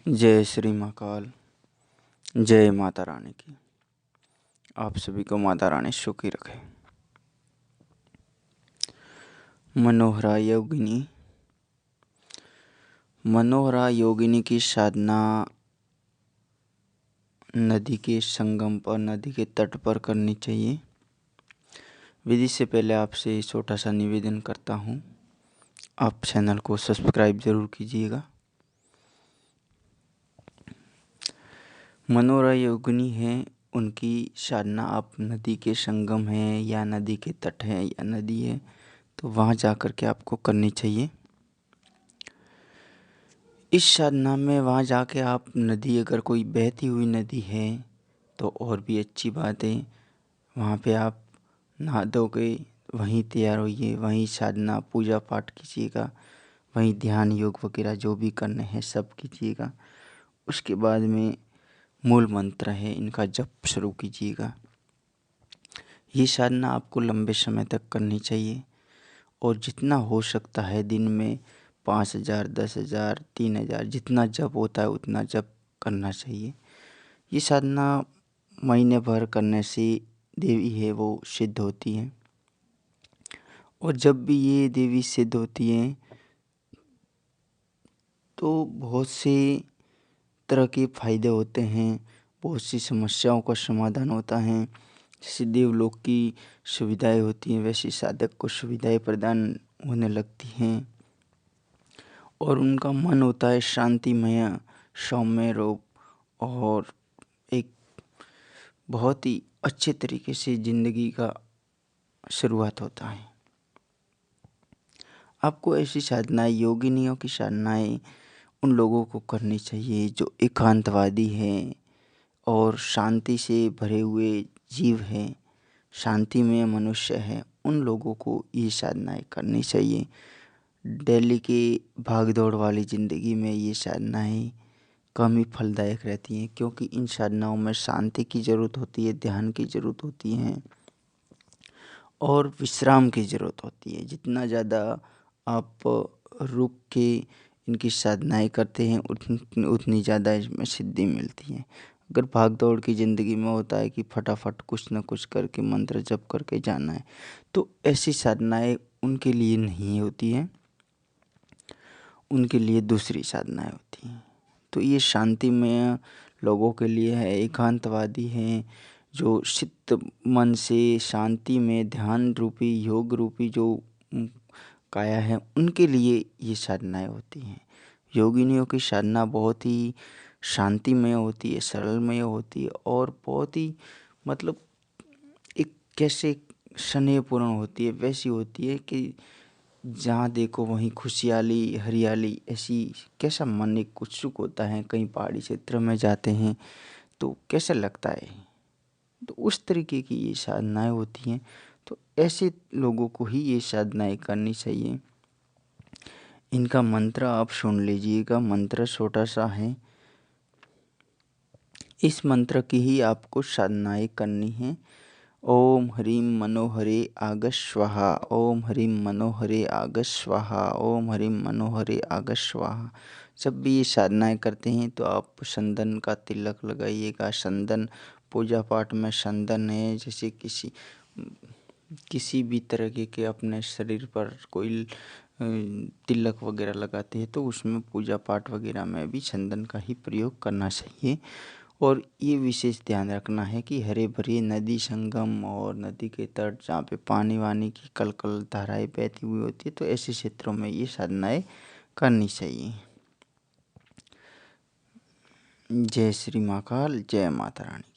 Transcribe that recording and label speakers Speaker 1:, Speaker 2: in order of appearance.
Speaker 1: जय श्री महाकाल। जय माता रानी की। आप सभी को माता रानी सुखी रखे। मनोहरा योगिनी। मनोहरा योगिनी की साधना नदी के संगम पर, नदी के तट पर करनी चाहिए। विधि से पहले आपसे छोटा सा निवेदन करता हूँ, आप चैनल को सब्सक्राइब जरूर कीजिएगा। मनोहरा योगिनी है, उनकी साधना आप नदी के संगम है या नदी के तट है या नदी है तो वहाँ जा कर के आपको करनी चाहिए। इस साधना में वहाँ जाके आप नदी, अगर कोई बहती हुई नदी है तो और भी अच्छी बात है। वहाँ पे आप नहा धो के वहीं तैयार होइए, वहीं साधना पूजा पाठ कीजिएगा, वहीं ध्यान योग वगैरह जो भी करने हैं सब कीजिएगा। उसके बाद में मूल मंत्र है, इनका जप शुरू कीजिएगा। ये साधना आपको लंबे समय तक करनी चाहिए और जितना हो सकता है दिन में 5000, 10,000, 3000 जितना जप होता है उतना जप करना चाहिए। ये साधना महीने भर करने से देवी है वो सिद्ध होती हैं और जब भी ये देवी सिद्ध होती हैं तो बहुत से तरह के फायदे होते हैं, बहुत सी समस्याओं का समाधान होता है। जैसे देवलोक की सुविधाएं होती हैं वैसी साधक को सुविधाएं प्रदान होने लगती हैं और उनका मन होता है शांतिमय, सौम्य रूप और एक बहुत ही अच्छे तरीके से ज़िंदगी का शुरुआत होता है। आपको ऐसी साधनाएं, योगिनियों की साधनाएं उन लोगों को करनी चाहिए जो एकांतवादी हैं और शांति से भरे हुए जीव हैं, शांतिमय मनुष्य हैं। उन लोगों को ये साधनाएं करनी चाहिए। दिल्ली के भाग दौड़ वाली ज़िंदगी में ये साधनाएं कम ही फलदायक रहती हैं क्योंकि इन साधनाओं में शांति की ज़रूरत होती है, ध्यान की ज़रूरत होती है और विश्राम की ज़रूरत होती है। जितना ज़्यादा आप रुक के इनकी साधनाएं करते हैं उतनी ज़्यादा इसमें सिद्धि मिलती है। अगर भाग दौड़ की ज़िंदगी में होता है कि फटाफट कुछ न कुछ करके मंत्र जप करके जाना है तो ऐसी साधनाएं उनके लिए नहीं होती हैं, उनके लिए दूसरी साधनाएं होती हैं। तो ये शांतिमय लोगों के लिए है, एकांतवादी हैं जो चित्त मन से शांति में ध्यान रूपी योग रूपी जो काया है उनके लिए ये साधनाएं होती हैं। योगिनियों की साधना बहुत ही शांतिमय होती है, सरलमय होती है और बहुत ही मतलब एक कैसे स्नेहपूर्ण होती है, वैसी होती है कि जहाँ देखो वहीं खुशहाली हरियाली, ऐसी कैसा मन एक उत्सुक होता है। कहीं पहाड़ी क्षेत्र में जाते हैं तो कैसा लगता है, तो उस तरीके की ये साधनाएं होती हैं। तो ऐसे लोगों को ही ये साधनाएं करनी चाहिए। इनका मंत्र आप सुन लीजिएगा, मंत्र छोटा सा है। इस मंत्र की ही आपको साधनाएं करनी है। ओम ह्रीं मनोहरे आगः स्वाहा, ओम ह्रीं मनोहरे आगः स्वाहा, ओम ह्रीं मनोहरे आगः स्वाहा। जब भी ये साधनाएं करते हैं तो आप चंदन का तिलक लगाइएगा। चंदन पूजा पाठ में चंदन है, जैसे किसी भी तरह के अपने शरीर पर कोई तिलक वगैरह लगाते हैं तो उसमें पूजा पाठ वगैरह में भी चंदन का ही प्रयोग करना चाहिए। और ये विशेष ध्यान रखना है कि हरे भरे नदी संगम और नदी के तट जहाँ पे पानी वानी की कल कल धाराएं बहती हुई होती है तो ऐसे क्षेत्रों में ये साधनाएं करनी चाहिए। जय श्री महाकाल। जय माता रानी।